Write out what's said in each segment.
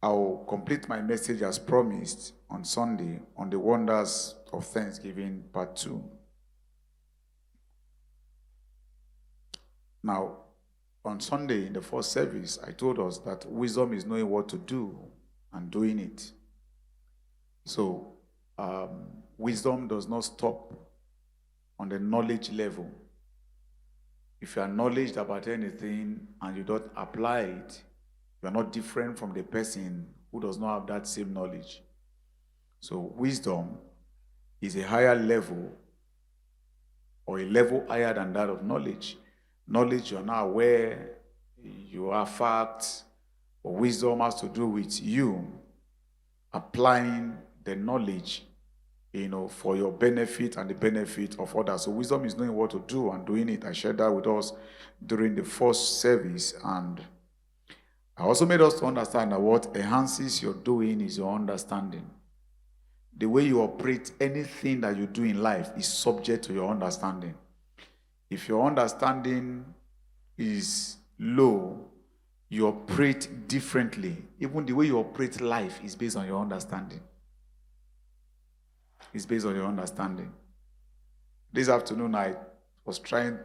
I'll complete my message as promised on Sunday on the wonders of Thanksgiving, part 2. Now, on Sunday in the first service, I told us that wisdom is knowing what to do and doing it. So, wisdom does not stop on the knowledge level. If you are knowledge about anything and you don't apply it, you are not different from the person who does not have that same knowledge. So wisdom is a higher level, or a level higher than that of knowledge. Knowledge, you're not aware, you are facts, but wisdom has to do with you applying the knowledge, for your benefit and the benefit of others. So wisdom is knowing what to do and doing it. I shared that with us during the first service, and I also made us to understand that what enhances your doing is your understanding. The way you operate anything that you do in life is subject to your understanding. If your understanding is low, you operate differently. Even the way you operate life is based on your understanding. It's based on your understanding. This afternoon, I was driving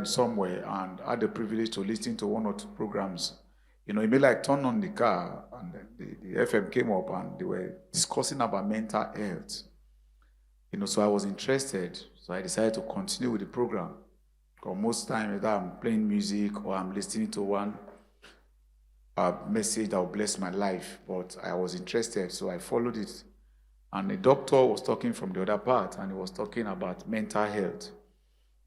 somewhere and had the privilege to listen to one or two programs. It may like turn on the car and the FM came up and they were discussing about mental health. So I was interested. So I decided to continue with the program. Because most times either I'm playing music or I'm listening to one message that will bless my life. But I was interested, so I followed it. And the doctor was talking from the other part, and he was talking about mental health.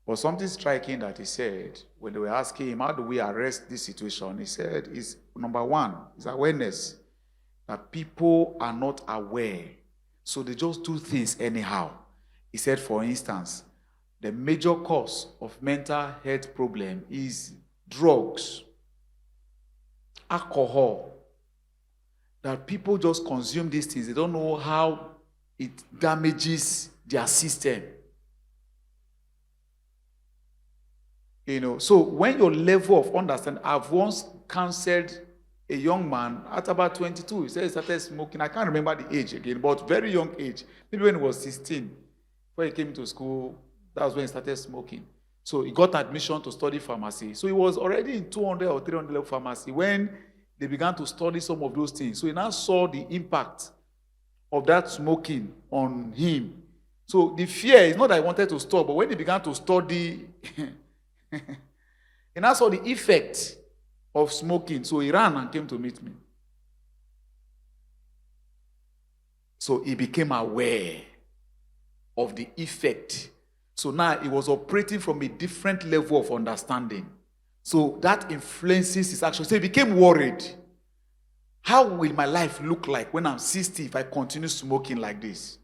But something striking that he said, when they were asking him, how do we arrest this situation? He said, number one, is awareness. That people are not aware. So they just do things anyhow. He said, for instance, the major cause of mental health problem is drugs, alcohol. That people just consume these things. They don't know how it damages their system. So when your level of understanding, I've once counseled a young man at about 22. He said he started smoking. I can't remember the age again, but very young age. Maybe when he was 16. When he came to school, that was when he started smoking. So he got admission to study pharmacy. So he was already in 200 or 300 level pharmacy when they began to study some of those things. So he now saw the impact of that smoking on him. So the fear is not that he wanted to stop, but when he began to study, he now saw the effect of smoking. So he ran and came to meet me. So he became aware of the effect. So now he was operating from a different level of understanding. So that influences his action. So he became worried. How will my life look like when I'm 60 if I continue smoking like this?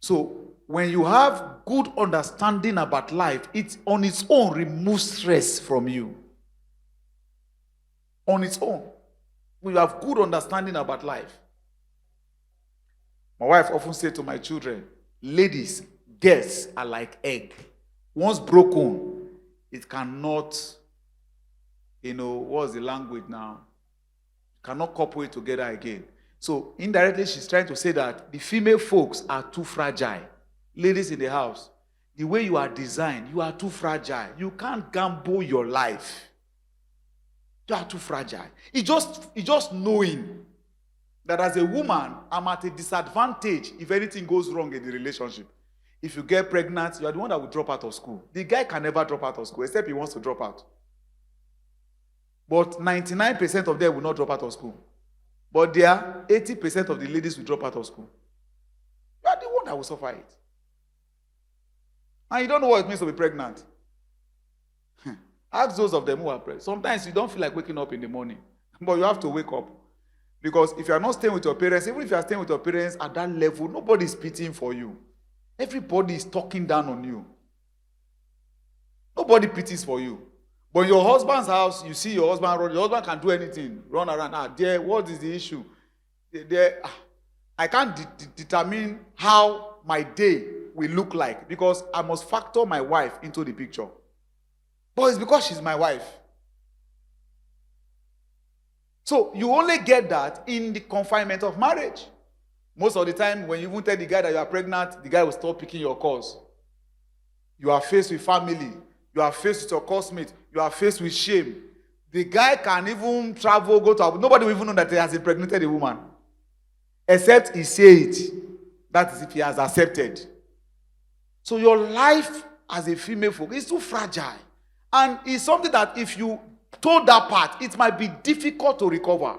So when you have good understanding about life, it on its own removes stress from you. On its own. When you have good understanding about life. My wife often says to my children, ladies, girls are like egg. Once broken, it cannot, what's the language now? Cannot couple it together again. So indirectly, she's trying to say that the female folks are too fragile. Ladies in the house, the way you are designed, you are too fragile. You can't gamble your life. You are too fragile. It's just knowing that as a woman, I'm at a disadvantage if anything goes wrong in the relationship. If you get pregnant, you are the one that will drop out of school. The guy can never drop out of school, except he wants to drop out. But 99% of them will not drop out of school. But there, 80% of the ladies will drop out of school. You are the one that will suffer it. And you don't know what it means to be pregnant. Ask those of them who are pregnant. Sometimes you don't feel like waking up in the morning. But you have to wake up. Because if you are not staying with your parents, even if you are staying with your parents at that level, nobody is pitying for you. Everybody is talking down on you. Nobody pities for you. But in your husband's house, you see your husband run. Your husband can do anything. Run around. There, what is the issue? I can't determine how my day will look like because I must factor my wife into the picture. But it's because she's my wife. So you only get that in the confinement of marriage. Most of the time, when you even tell the guy that you are pregnant, the guy will stop picking your calls. You are faced with family. You are faced with your classmates. You are faced with shame. The guy can even travel, go to... Nobody will even know that he has impregnated a woman. Except he say it. That is if he has accepted. So your life as a female folk is too fragile. And it's something that if you told that part, it might be difficult to recover.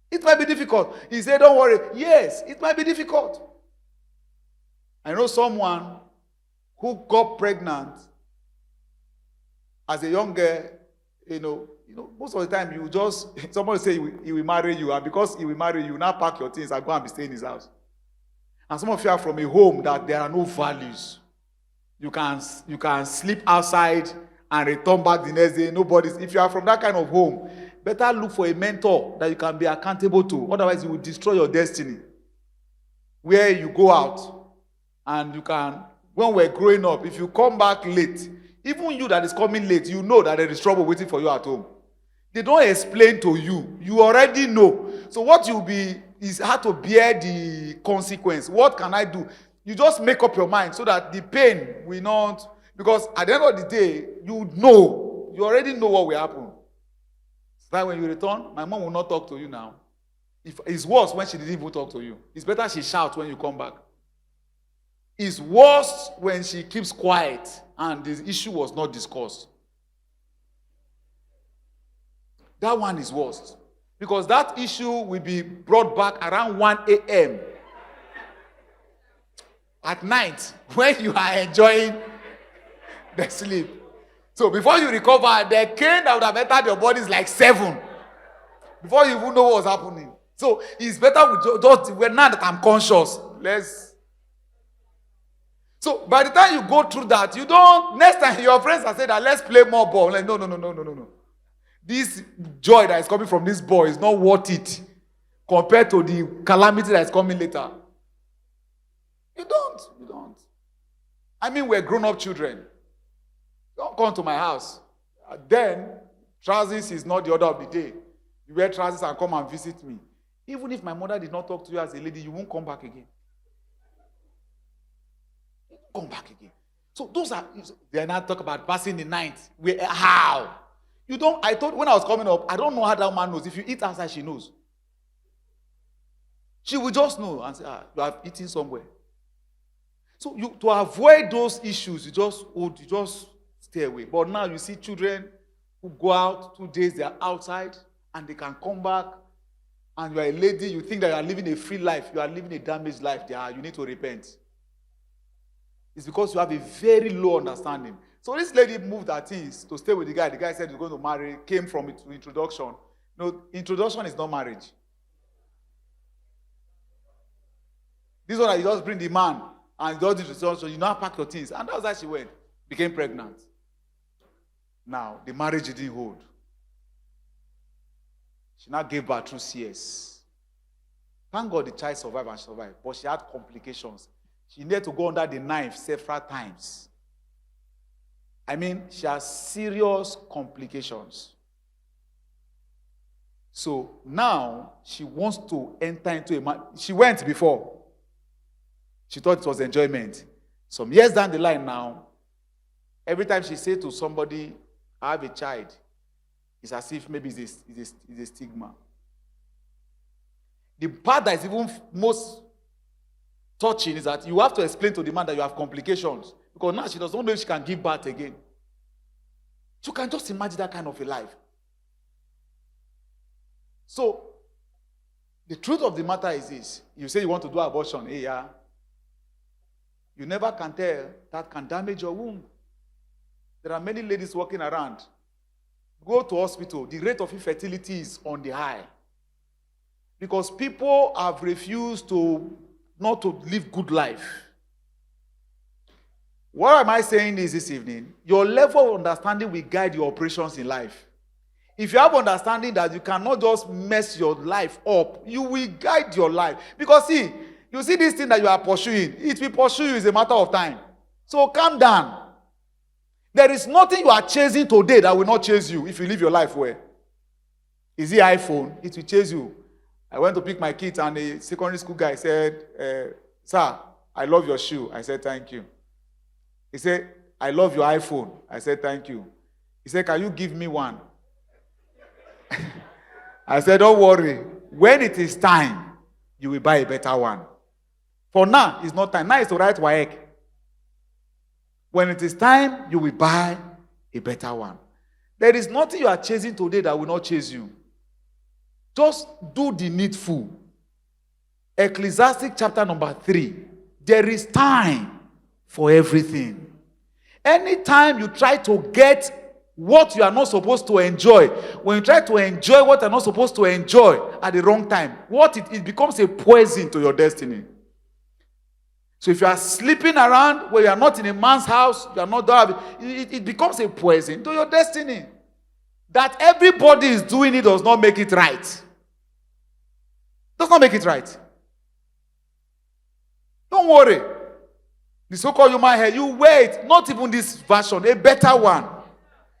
It might be difficult. He said, don't worry. Yes, it might be difficult. I know someone who got pregnant as a young girl. Most of the time you just, somebody say he will marry you, and because he will marry you, now pack your things and go and be staying in his house. And some of you are from a home that there are no values. You can sleep outside and return back the next day. If you are from that kind of home, better look for a mentor that you can be accountable to. Otherwise, you will destroy your destiny. Where you go out and you can, when we're growing up, if you come back late, even you that is coming late, you know that there is trouble waiting for you at home. They don't explain to you. You already know. So what you'll be is how to bear the consequence. What can I do? You just make up your mind so that the pain will not... Because at the end of the day, you know. You already know what will happen. So that when you return, my mom will not talk to you now. It's worse when she didn't even talk to you. It's better she shouts when you come back. It's worse when she keeps quiet and the issue was not discussed. That one is worst. Because that issue will be brought back around 1 a.m. at night when you are enjoying the sleep. So before you recover, the cane that would have entered your body is like 7. Before you even know what was happening. So it's better now that I'm conscious. So by the time you go through that, next time your friends are saying that let's play more ball. Like, no. This joy that is coming from this boy is not worth it compared to the calamity that is coming later. You don't. I mean, we're grown-up children. Don't come to my house. Then, trousers is not the order of the day. You wear trousers and come and visit me. Even if my mother did not talk to you as a lady, you won't come back again. Come back again. So those are, they now talk about passing the night. How? When I was coming up, I don't know how that woman knows. If you eat outside, she knows. She will just know and say, you have eaten somewhere. So to avoid those issues, you just stay away. But now you see children who go out 2 days, they are outside, and they can come back, and you are a lady, you think that you are living a free life, you are living a damaged life. You need to repent. It's because you have a very low understanding. So this lady moved her things to stay with the guy. The guy said he's going to marry, came from it to introduction. No, introduction is not marriage. This one, you just bring the man and does the introduction, you now pack your things. And that's how she went, became pregnant. Now, the marriage didn't hold. She now gave birth through CS. Thank God the child survived and survived, but she had complications. She needed to go under the knife several times. I mean, she has serious complications. So now she wants to enter into a marriage. She went before. She thought it was enjoyment. Some years down the line now, every time she says to somebody, I have a child, it's as if maybe it's a stigma. The part that is even most touching is that you have to explain to the man that you have complications. Because now she doesn't know if she can give birth again. You can just imagine that kind of a life. So, the truth of the matter is this. You say you want to do abortion. Hey, yeah. You never can tell. That can damage your womb. There are many ladies walking around. Go to hospital. The rate of infertility is on the high. Because people have refused not to live good life. What am I saying this evening? Your level of understanding will guide your operations in life. If you have understanding that you cannot just mess your life up, you will guide your life. Because you see this thing that you are pursuing, it will pursue you, it's a matter of time. So calm down. There is nothing you are chasing today that will not chase you if you live your life well. Is it iPhone? It will chase you. I went to pick my kids and a secondary school guy said, sir, I love your shoe. I said, thank you. He said, I love your iPhone. I said, thank you. He said, can you give me one? I said, don't worry. When it is time, you will buy a better one. For now, it's not time. Now it's to write WAEC. When it is time, you will buy a better one. There is nothing you are chasing today that will not chase you. Just do the needful. Ecclesiastes chapter number 3. There is time for everything. Anytime you try to get what you are not supposed to enjoy, when you try to enjoy what you are not supposed to enjoy at the wrong time, it becomes a poison to your destiny. So if you are sleeping around where you are not in a man's house, you are not there, it becomes a poison to your destiny. That everybody is doing it does not make it right. Does not make it right. Don't worry. The so-called human hair, you wait. Not even this version, a better one.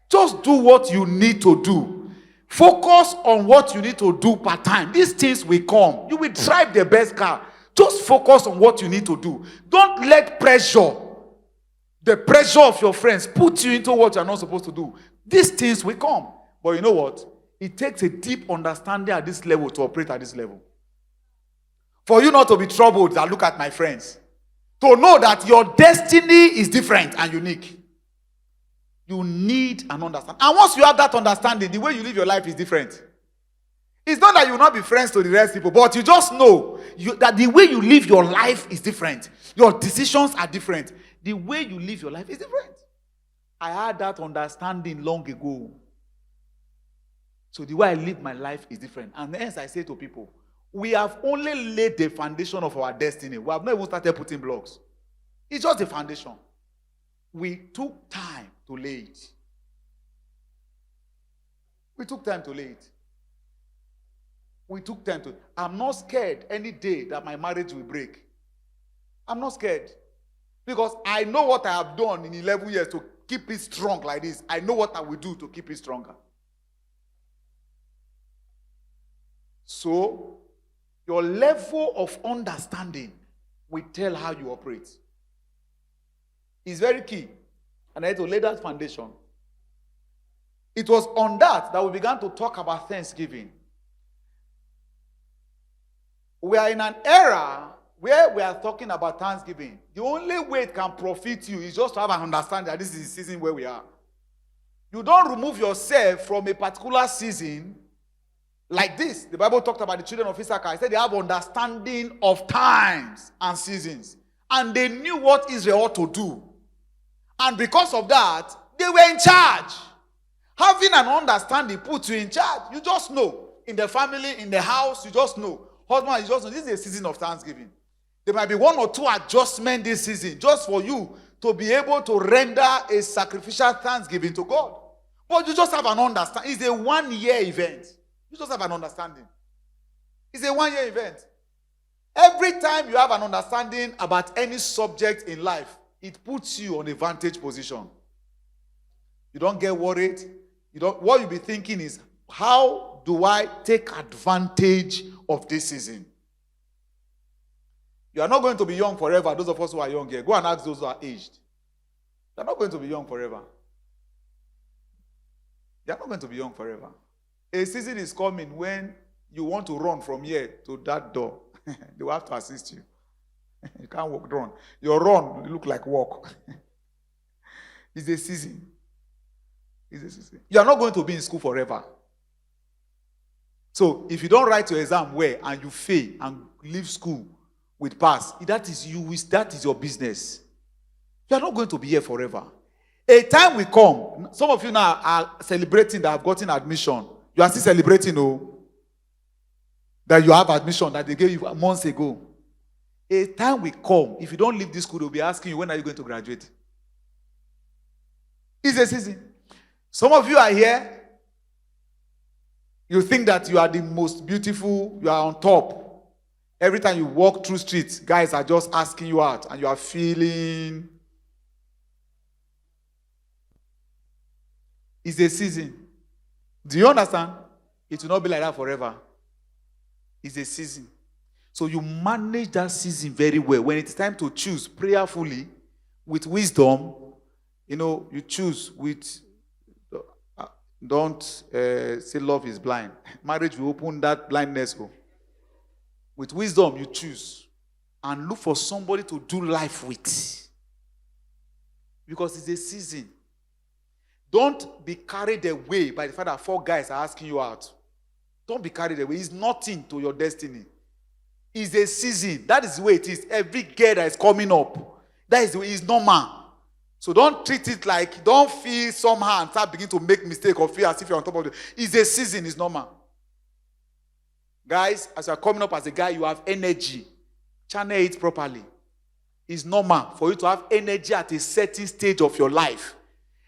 Just do what you need to do. Focus on what you need to do part time. These things will come. You will drive the best car. Just focus on what you need to do. Don't let the pressure of your friends, put you into what you're not supposed to do. These things will come. But you know what? It takes a deep understanding at this level to operate at this level. For you not to be troubled that look at my friends. To know that your destiny is different and unique. You need an understanding. And once you have that understanding, the way you live your life is different. It's not that you will not be friends to the rest people, but you just know that the way you live your life is different. Your decisions are different. The way you live your life is different. I had that understanding long ago. So the way I live my life is different. And hence I say to people, we have only laid the foundation of our destiny. We have not even started putting blocks. It's just the foundation. We took time to lay it. We took time to lay it. We took time to. I'm not scared any day that my marriage will break. I'm not scared. Because I know what I have done in 11 years to keep it strong like this. I know what I will do to keep it stronger. So, your level of understanding will tell how you operate. It's very key. And I had to lay that foundation. It was on that we began to talk about Thanksgiving. We are in an era where we are talking about Thanksgiving. The only way it can profit you is just to have an understanding that this is the season where we are. You don't remove yourself from a particular season like this. The Bible talked about the children of Issachar. I said they have understanding of times and seasons. And they knew what Israel ought to do. And because of that, they were in charge. Having an understanding puts you in charge. You just know. In the family, in the house, you just know. Husband, you just know. This is a season of Thanksgiving. There might be one or two adjustments this season just for you to be able to render a sacrificial thanksgiving to God. But you just have an understanding. It's a 1-year event. You just have an understanding. It's a 1-year event. Every time you have an understanding about any subject in life, it puts you on a vantage position. You don't get worried. What you'll be thinking is, how do I take advantage of this season? You are not going to be young forever. Those of us who are young here, go and ask those who are aged. They are not going to be young forever. They are not going to be young forever. A season is coming when you want to run from here to that door. They will have to assist you. You can't walk, run. Your run will look like walk. It's a season. It's a season. You are not going to be in school forever. So if you don't write your exam well and you fail and leave school with pass, that is your business. You are not going to be here forever. A time will come. Some of you now are celebrating that have gotten admission. You are still celebrating, that you have admission that they gave you months ago. A time will come. If you don't leave this school, they'll be asking you, when are you going to graduate? It's a season. Some of you are here. You think that you are the most beautiful. You are on top. Every time you walk through streets, guys are just asking you out, and you are feeling. It's a season. Do you understand? It will not be like that forever. It's a season. So you manage that season very well. When it's time to choose prayerfully, with wisdom, you choose with, don't say love is blind. Marriage will open that blindness. With wisdom, you choose. And look for somebody to do life with. Because it's a season. Don't be carried away by the fact that 4 guys are asking you out. Don't be carried away. It's nothing to your destiny. It's a season. That is the way it is. Every girl that is coming up, that is the way. It's normal. So don't treat it like, don't feel somehow and start beginning to make mistake or feel as if you're on top of it. It's a season. It's normal. Guys, as you're coming up as a guy, you have energy. Channel it properly. It's normal for you to have energy at a certain stage of your life.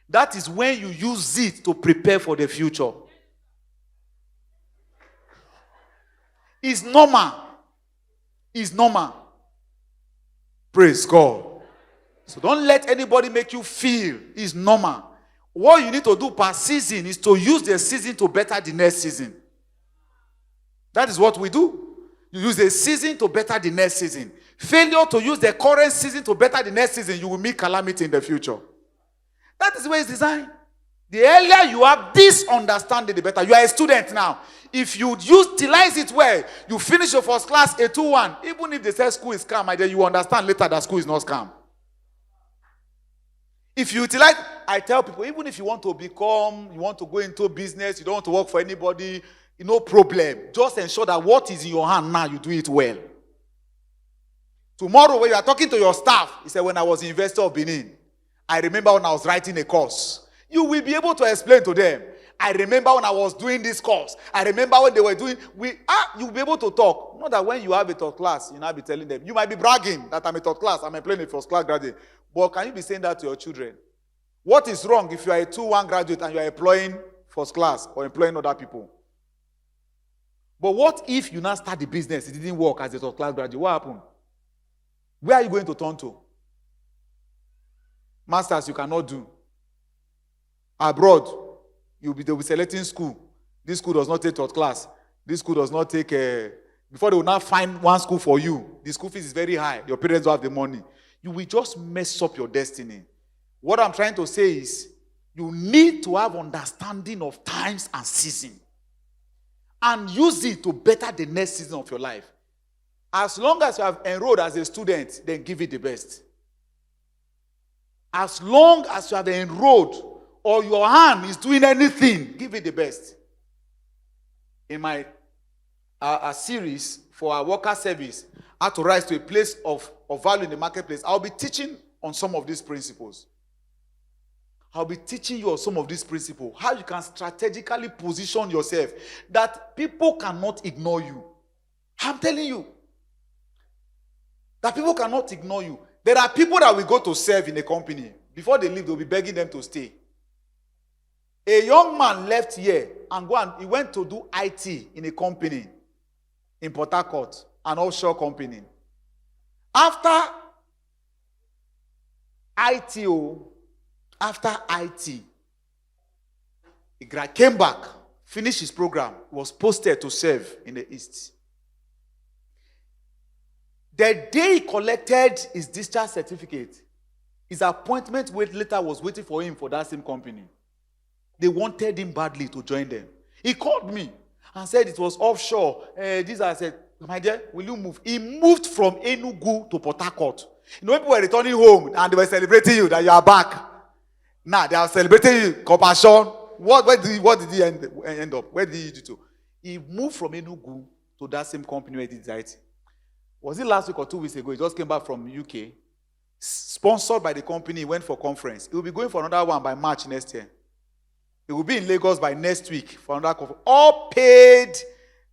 That is when you use it to prepare for the future. It's normal. It's normal. Praise God. So don't let anybody make you feel it's normal. What you need to do per season is to use the season to better the next season. That is what we do. You use the season to better the next season. Failure to use the current season to better the next season, you will meet calamity in the future. That is the way it's designed. The earlier you have this understanding, the better. You are a student now. If you utilize it well, you finish your first class a 2-1. Even if they say school is scam, then you understand later that school is not scam. If you utilize, I tell people, even if you want to go into business, you don't want to work for anybody, no problem. Just ensure that what is in your hand now, you do it well. Tomorrow, when you are talking to your staff, he said, when I was Investor of Benin, I remember when I was writing a course. You will be able to explain to them. I remember when I was doing this course. I remember when they were doing, you'll be able to talk. Not that when you have a third class, you'll not be telling them. You might be bragging that I'm a third class, I'm employing a first class graduate. But can you be saying that to your children? What is wrong if you are a 2-1 graduate and you are employing first class or employing other people? But what if you now start the business, it didn't work as a third class graduate? What happened? Where are you going to turn to? Masters you cannot do. Abroad, they'll be selecting school. This school does not take third class. This school does not take before they will now find one school for you. The school fees is very high. Your parents don't have the money. You will just mess up your destiny. What I'm trying to say is, you need to have understanding of times and season. And use it to better the next season of your life. As long as you have enrolled as a student, then give it the best. As long as you have enrolled or your hand is doing anything, give it the best. In my series for our worker service, how to rise to a place of value in the marketplace, I'll be teaching on some of these principles. I'll be teaching you on some of these principles, how you can strategically position yourself, that people cannot ignore you. I'm telling you, that people cannot ignore you. There are people that will go to serve in a company. Before they leave, they'll be begging them to stay. A young man left here and he went to do IT in a company in Port Harcourt, an offshore company. After IT, he came back, finished his program, was posted to serve in the East. The day he collected his discharge certificate, his appointment letter was waiting for him for that same company. They wanted him badly to join them. He called me and said it was offshore. I said, my dear, will you move? He moved from Enugu to Port Harcourt. People were returning home and they were celebrating you that you are back. Now they are celebrating you, compassion. What did he end up? Where did he do to? He moved from Enugu to that same company where he did IT. Was it last week or 2 weeks ago? He just came back from UK, sponsored by the company. He went for conference. He will be going for another one by March next year. He will be in Lagos by next week for another conference. All paid.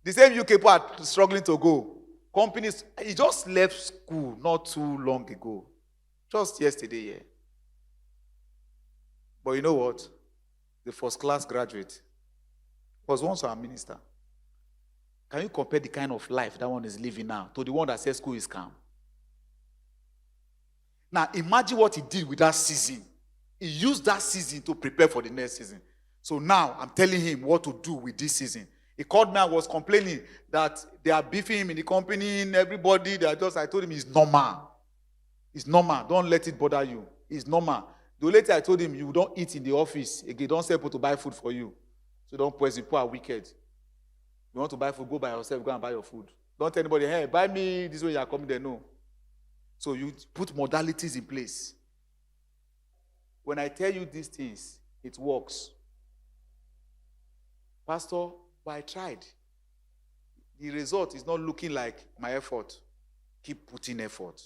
The same UK people are struggling to go. Companies, he just left school not too long ago. Just yesterday, yeah. But you know what? The first class graduate was once our minister. Can you compare the kind of life that one is living now to the one that says school is calm? Now, imagine what he did with that season. He used that season to prepare for the next season. So now, I'm telling him what to do with this season. He called me and was complaining that they are beefing him in the company, and everybody. I told him it's normal. It's normal. Don't let it bother you. It's normal. The later I told him, you don't eat in the office again. Don't say people to buy food for you. So don't poison. People are wicked. You want to buy food, go by yourself. Go and buy your food. Don't tell anybody, hey, buy me this way you are coming there. No. So you put modalities in place. When I tell you these things, it works. Pastor, but I tried. The result is not looking like my effort. Keep putting effort.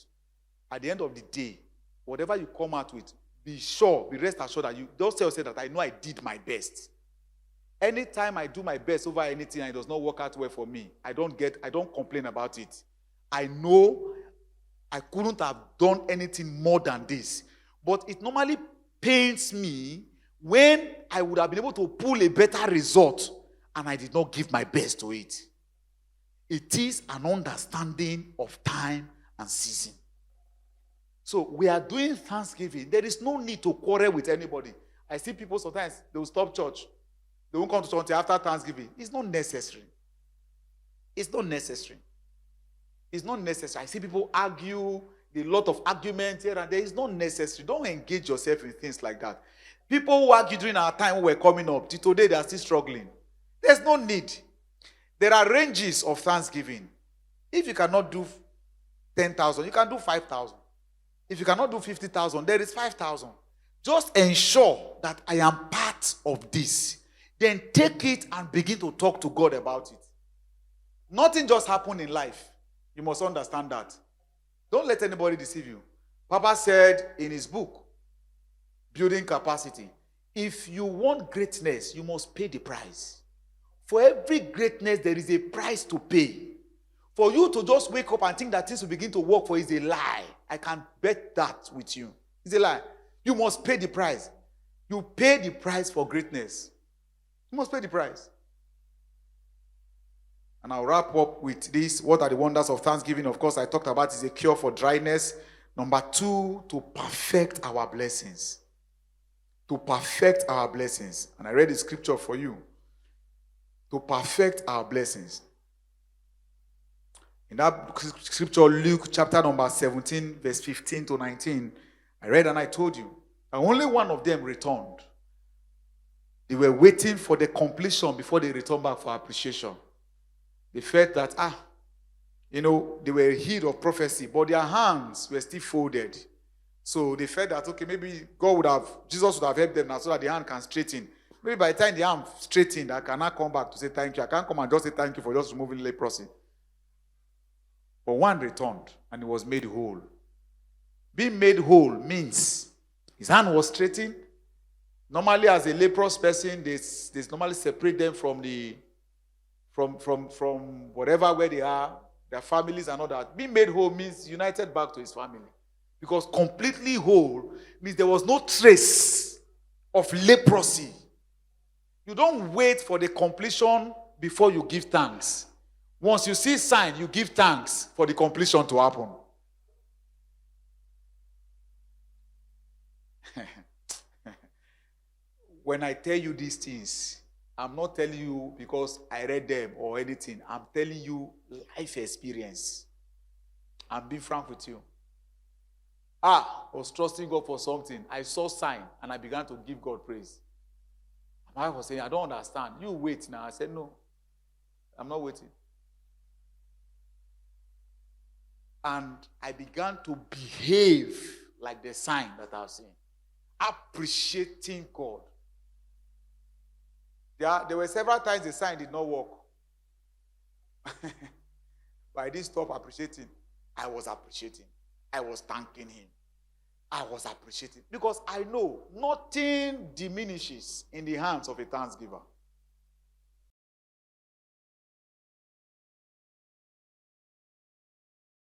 At the end of the day, whatever you come out with, be rest assured that you don't tell yourself that I know I did my best. Anytime I do my best over anything and it does not work out well for me, I don't complain about it. I know I couldn't have done anything more than this. But it normally pains me when I would have been able to pull a better result and I did not give my best to it. It is an understanding of time and season. So we are doing Thanksgiving. There is no need to quarrel with anybody. I see people sometimes, they will stop church. They won't come to church until after Thanksgiving. It's not necessary. It's not necessary. It's not necessary. I see people argue, a lot of arguments here and there. It's not necessary. Don't engage yourself in things like that. People who argue during our time when we're coming up, till today they are still struggling. There's no need. There are ranges of Thanksgiving. If you cannot do 10,000, you can do 5,000. If you cannot do 50,000, there is 5,000. Just ensure that I am part of this. Then take it and begin to talk to God about it. Nothing just happened in life. You must understand that. Don't let anybody deceive you. Papa said in his book, Building Capacity, if you want greatness, you must pay the price. For every greatness, there is a price to pay. For you to just wake up and think that things will begin to work for you is a lie. I can bet that with you. It's a lie. You must pay the price. You pay the price for greatness. You must pay the price. And I'll wrap up with this. What are the wonders of Thanksgiving? Of course, I talked about is a cure for dryness. Number 2, to perfect our blessings. To perfect our blessings. And I read the scripture for you. To perfect our blessings. In that scripture, Luke chapter number 17, verse 15 to 19, I read and I told you, and only one of them returned. They were waiting for the completion before they returned back for appreciation. They felt that, they were healed of prophecy, but their hands were still folded. So they felt that, okay, maybe Jesus would have helped them now so that the hand can straighten. Maybe by the time the arm straightened, I cannot come back to say thank you. I can't come and just say thank you for just removing leprosy. But one returned and he was made whole. Being made whole means his hand was straightened. Normally, as a leprous person, they normally separate them from whatever where they are, their families and all that. Being made whole means united back to his family. Because completely whole means there was no trace of leprosy. You don't wait for the completion before you give thanks. Once you see sign, you give thanks for the completion to happen. When I tell you these things, I'm not telling you because I read them or anything. I'm telling you life experience. I'm being frank with you. I was trusting God for something. I saw sign and I began to give God praise. My wife was saying, I don't understand. You wait now. I said, no, I'm not waiting. And I began to behave like the sign that I've seen. Appreciating God. There were several times the sign did not work. But I didn't stop appreciating. I was appreciating. I was thanking him. I was appreciating. Because I know nothing diminishes in the hands of a thanksgiver.